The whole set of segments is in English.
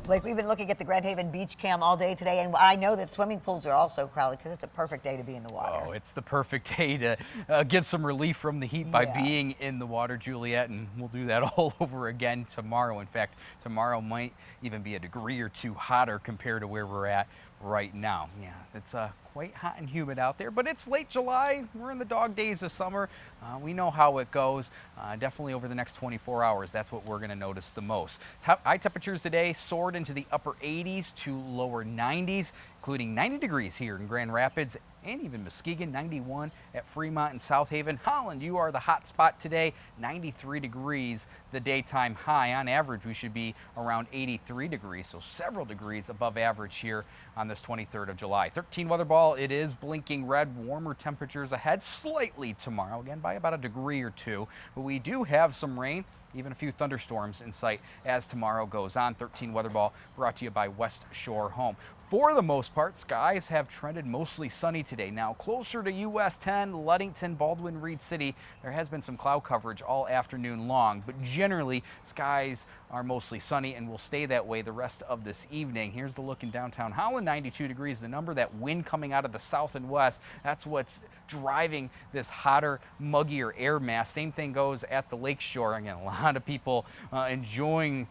Blake, we've been looking at the Grand Haven Beach Cam all day today, and I know that swimming pools are also crowded because it's a perfect day to be in the water. Oh, it's the perfect day to get some relief from the heat by being in the water, Juliet, and we'll do that all over again tomorrow. In fact, tomorrow might even be a degree or two hotter compared to where we're at right now. Yeah, it's quite hot and humid out there, but it's late July. We're in the dog days of summer. We know how it goes. Definitely over the next 24 hours, that's what we're going to notice the most. High temperatures today soared into the upper 80s to lower 90s, including 90 degrees here in Grand Rapids and even Muskegon, 91 at Fremont and South Haven. Holland, you are the hot spot today, 93 degrees the daytime high. On average, we should be around 83 degrees, so several degrees above average here on this 23rd of July. 13 weather ball, it is blinking red. Warmer temperatures ahead slightly tomorrow, again by about a degree or two, but we do have some rain, even a few thunderstorms in sight as tomorrow goes on. 13 weather ball brought to you by West Shore Home. For the most part, skies have trended mostly sunny today. Now closer to US 10, Ludington, Baldwin, Reed City, there has been some cloud coverage all afternoon long, but generally skies are mostly sunny and will stay that way the rest of this evening. Here's the look in downtown Holland, 92 degrees, the number. That wind coming out of the south and west, that's what's driving this hotter, muggier air mass. Same thing goes at the lakeshore. Again, a lot of people enjoying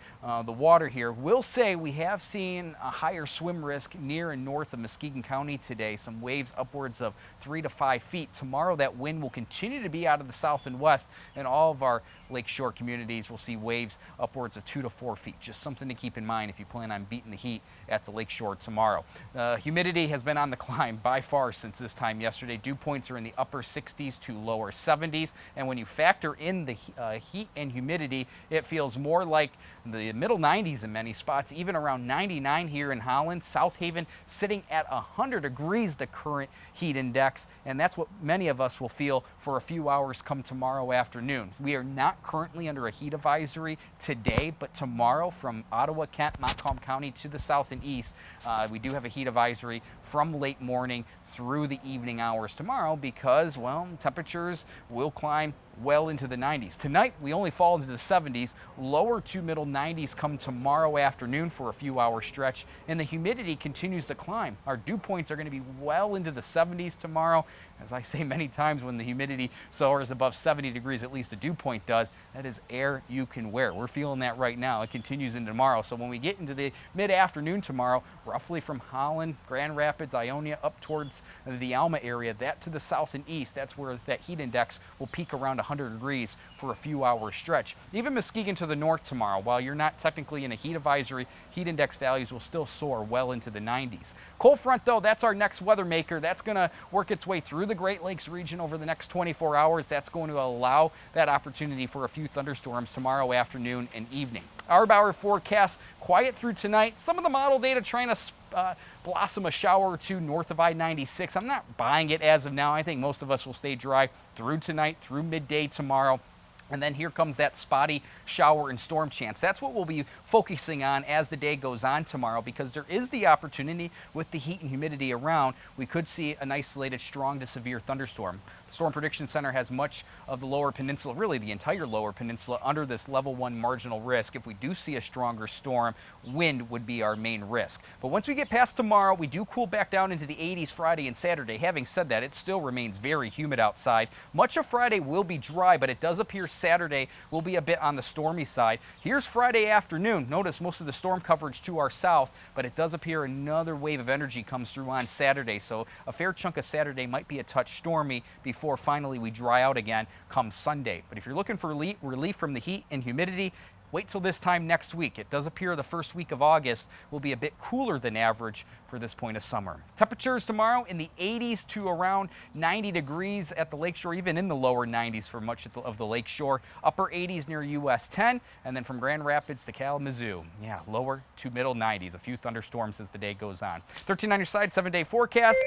the water here. We'll say we have seen a higher swim risk near and north of Muskegon County today. Some waves upwards of 3 to 5 feet. Tomorrow that wind will continue to be out of the south and west, and all of our lakeshore communities will see waves upwards of 2 to 4 feet. Just something to keep in mind if you plan on beating the heat at the lakeshore tomorrow. Humidity has been on the climb by far since this time yesterday. Dew points are in the upper 60s to lower 70s, and when you factor in the heat and humidity, it feels more like the middle 90s in many spots, even around 99 here in Holland. South Haven sitting at 100 degrees, the current heat index, and that's what many of us will feel for a few hours come tomorrow afternoon. We are not currently under a heat advisory today, but tomorrow from Ottawa, Kent, Montcalm County to the south and east, we do have a heat advisory from late morning through the evening hours tomorrow because, well, temperatures will climb well into the 90s. Tonight, we only fall into the 70s. Lower to middle 90s come tomorrow afternoon for a few hour stretch, and the humidity continues to climb. Our dew points are going to be well into the 70s tomorrow. As I say many times, when the humidity soars above 70 degrees, at least the dew point does, that is air you can wear. We're feeling that right now. It continues into tomorrow. So when we get into the mid-afternoon tomorrow, roughly from Holland, Grand Rapids, Ionia, up towards the Alma area, that to the south and east, that's where that heat index will peak around 100 degrees for a few hour stretch. Even Muskegon to the north tomorrow, while you're not technically in a heat advisory, heat index values will still soar well into the 90s. Cold front, though, that's our next weather maker. That's going to work its way through the Great Lakes region over the next 24 hours. That's going to allow that opportunity for a few thunderstorms tomorrow afternoon and evening. Our Bauer forecast, quiet through tonight. Some of the model data trying to blossom a shower or two north of I-96. I'm not buying it as of now. I think most of us will stay dry through tonight, through midday tomorrow. And then here comes that spotty shower and storm chance. That's what we'll be focusing on as the day goes on tomorrow, because there is the opportunity with the heat and humidity around, we could see an isolated strong to severe thunderstorm. The Storm Prediction Center has much of the lower peninsula, really the entire lower peninsula, under this level 1 marginal risk. If we do see a stronger storm, wind would be our main risk. But once we get past tomorrow, we do cool back down into the 80s Friday and Saturday. Having said that, it still remains very humid outside. Much of Friday will be dry, but it does appear Saturday will be a bit on the stormy side. Here's Friday afternoon. Notice most of the storm coverage to our south, but it does appear another wave of energy comes through on Saturday. So a fair chunk of Saturday might be a touch stormy before finally we dry out again come Sunday. But if you're looking for relief from the heat and humidity, wait till this time next week. It does appear the first week of August will be a bit cooler than average for this point of summer. Temperatures tomorrow in the 80s to around 90 degrees at the lakeshore, even in the lower 90s for much of the lakeshore. Upper 80s near US 10, and then from Grand Rapids to Kalamazoo, yeah, lower to middle 90s. A few thunderstorms as the day goes on. 13 on your side, 7-day forecast.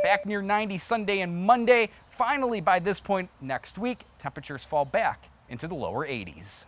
Back near 90 Sunday and Monday. Finally, by this point next week, temperatures fall back into the lower 80s.